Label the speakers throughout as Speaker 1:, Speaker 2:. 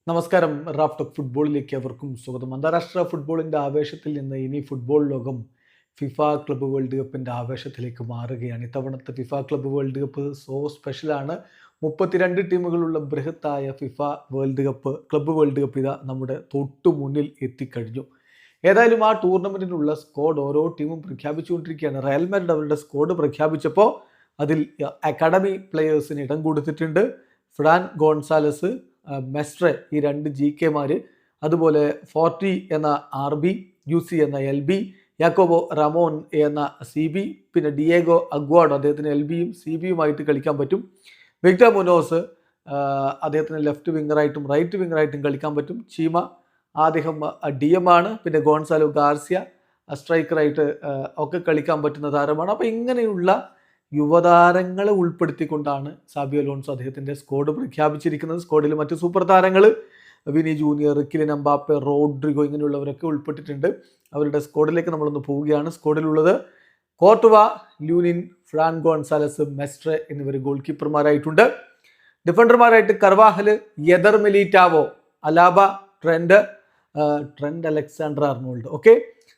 Speaker 1: നമസ്കാരം. Raf talk ഫുട്ബോളിലേക്ക് അവർക്കും സ്വാഗതം. അന്താരാഷ്ട്ര ഫുട്ബോളിൻ്റെ ആവേശത്തിൽ നിന്ന് ഇനി ഫുട്ബോൾ ലോകം ഫിഫ ക്ലബ്ബ് വേൾഡ് കപ്പിൻ്റെ ആവേശത്തിലേക്ക് മാറുകയാണ്. ഇത്തവണത്തെ ഫിഫ ക്ലബ്ബ് വേൾഡ് കപ്പ് സ്പെഷ്യലാണ്. 32 ടീമുകളുള്ള ബൃഹത്തായ FIFA world cup club world cup ഇതാ നമ്മുടെ തൊട്ടു മുന്നിൽ എത്തിക്കഴിഞ്ഞു. ഏതായാലും ആ ടൂർണമെൻറ്റിനുള്ള സ്ക്വാഡ് ഓരോ ടീമും പ്രഖ്യാപിച്ചുകൊണ്ടിരിക്കുകയാണ്. റയൽ മാഡ്രിഡ് അവരുടെ സ്ക്വാഡ് പ്രഖ്യാപിച്ചപ്പോൾ അതിൽ അക്കാഡമി പ്ലെയേഴ്സിന് ഇടം കൊടുത്തിട്ടുണ്ട്. ഫ്രാൻ ഗോൺസാലസ്, മെസ്ട്രെ, ഈ 2 GK, അതുപോലെ ഫോർട്ടി എന്ന RB, UC എന്ന LB, യാക്കോബോ റമോൻ എന്ന CB, പിന്നെ ഡിയേഗോ അഗ്വാഡോ, അദ്ദേഹത്തിന് LBയും CBയുമായിട്ട് കളിക്കാൻ പറ്റും. വിക്ടർ മുനോസ്, അദ്ദേഹത്തിന് ലെഫ്റ്റ് വിങ്ങറായിട്ടും റൈറ്റ് വിങ്ങറായിട്ടും കളിക്കാൻ പറ്റും. ചീമ അദ്ദേഹം DM ആണ്. പിന്നെ ഗോൺസാലോ ഗാർസിയ സ്ട്രൈക്കറായിട്ട് ഒക്കെ കളിക്കാൻ പറ്റുന്ന താരമാണ്. അപ്പോൾ ഇങ്ങനെയുള്ള യുവതാരങ്ങളെ ഉൾപ്പെടുത്തിക്കൊണ്ടാണ് സാബി അലോൺസോ അദ്ദേഹത്തിൻ്റെ സ്ക്വാഡ് പ്രഖ്യാപിച്ചിരിക്കുന്നത്. സ്ക്വാഡിൽ മറ്റ് സൂപ്പർ താരങ്ങൾ Vini Junior, Kylian Mbappe, Rodrygo ഇങ്ങനെയുള്ളവരൊക്കെ ഉൾപ്പെട്ടിട്ടുണ്ട്. അവരുടെ സ്ക്വാഡിലേക്ക് നമ്മളൊന്ന് പോവുകയാണ്. സ്ക്വാഡിലുള്ളത് Courtois, Lunin, Fran Gonzalez, Mestre എന്നിവർ ഗോൾ കീപ്പർമാരായിട്ടുണ്ട്. ഡിഫൻഡർമാരായിട്ട് Carvajal, Eder Militao, Alaba, Trent Alexander Arnold. Okay,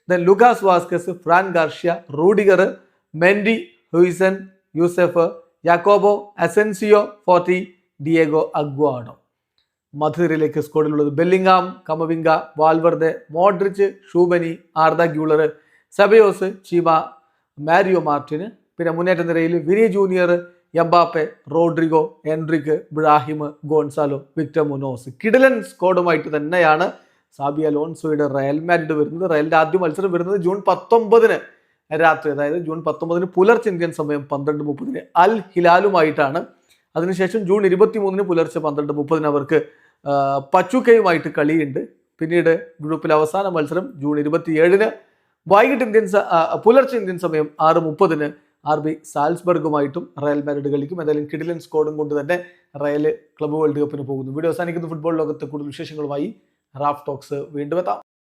Speaker 1: then Lucas Vazquez, Fran Garcia, Rudiger, Mendy, Huijsen, Yusuf, Jacobo Asencio, Fortea, Diego Aguado. മധുരയിലേക്ക് സ്ക്വാഡിലുള്ളത് Bellingham, Camavinga, Valverde, Modric, Tchouameni, Arda Guler, Ceballos, Chema, Mario മാർട്ടിന്. പിന്നെ മുന്നേറ്റ നിരയിൽ Vini Junior, Mbappe, Rodrygo, Endrick, Ibrahim, Gonzalo, Victor Munoz. കിടിലൻ സ്ക്വാഡുമായിട്ട് തന്നെയാണ് Sabi അലോൺസോയുടെ Real Madrid വരുന്നത്. റയലിൻ്റെ ആദ്യ മത്സരം വരുന്നത് ജൂൺ 19 രാത്രി, അതായത് ജൂൺ 19 പുലർച്ചെ ഇന്ത്യൻ സമയം 12:30 അൽ ഹിലാലുമായിട്ടാണ്. അതിനുശേഷം ജൂൺ 23 പുലർച്ചെ 12:30 അവർക്ക് പച്ചുക്കയുമായിട്ട് കളിയുണ്ട്. പിന്നീട് ഗ്രൂപ്പിലെ അവസാന മത്സരം ജൂൺ 27 വൈകിട്ട് പുലർച്ചെ ഇന്ത്യൻ സമയം 6:30 RB സാൽസ്ബർഗുമായിട്ടും റയൽ മാഡ്രിഡ് കളിക്കും. എന്തായാലും കിടിലൻ സ്ക്വാഡും കൊണ്ട് തന്നെ റയൽ ക്ലബ്ബ് വേൾഡ് കപ്പിന് പോകുന്നു. വീഡിയോ അവസാനിക്കുന്ന ഫുട്ബോൾ ലോകത്തെ കൂടുതൽ വിശേഷങ്ങളുമായി റാഫ് ടോക്സ് വീണ്ടും എത്താം.